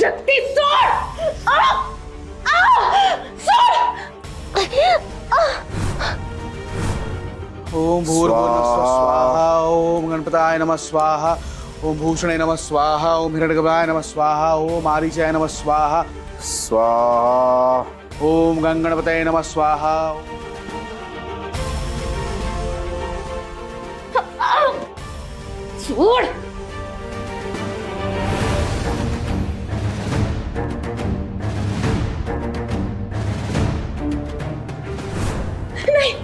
शक्ती सोड. सोड. ओम भूर्भुवस्सुः स्वाहा. ओम गणपताय नमः स्वाहा. ओम भूषणे नमः स्वाहा. ओम हिरण्यगर्भाय नमः स्वाहा. ओम आदित्याय नमः स्वाहा. स्वाहा. ओम गंगणपतये नमः स्वाहा. सोड. नाही.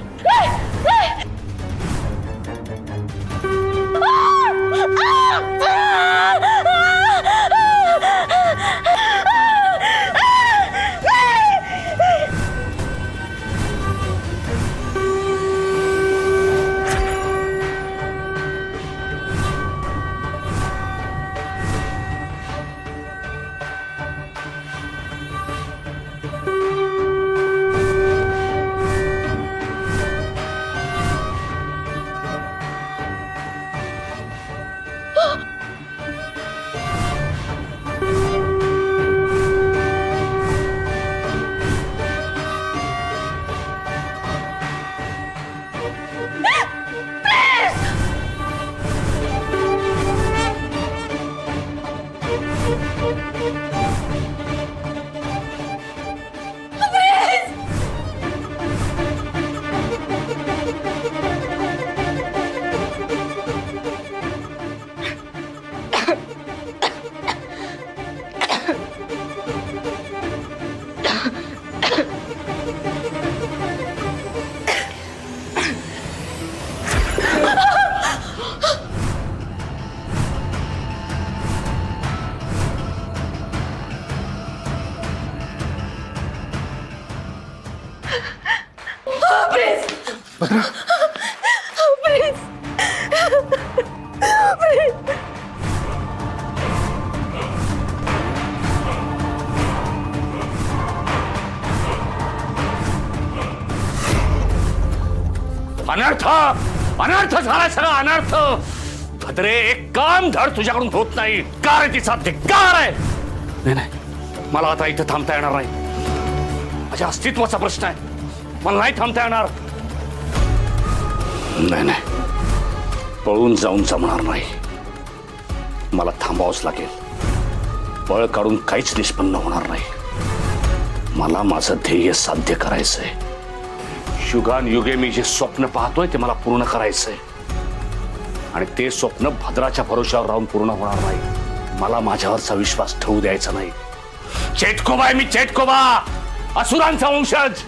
अनर्थ अनर्थ झाला सगळा अनर्थ. भद्रे एक काम धड तुझ्याकडून होत नाही. का रे तिचा धिक्कार आहे. नाही नाही मला आता इथं थांबता येणार नाही. माझ्या अस्तित्वाचा प्रश्न आहे. मला नाही थांबता येणार. नाही नाही पळून जाऊन जमणार नाही. मला थांबावंच लागेल. पळ काढून काहीच निष्पन्न होणार नाही. मला माझं ध्येय साध्य करायचंय. युगान युगे मी जे स्वप्न पाहतोय ते मला पूर्ण करायचंय. आणि ते स्वप्न भद्राच्या भरोश्यावर राहून पूर्ण होणार नाही. मला माझ्यावरचा विश्वास ठेवू द्यायचा नाही. चेटकोबा आहे मी. चेटकोबा असुरांचा वंशज.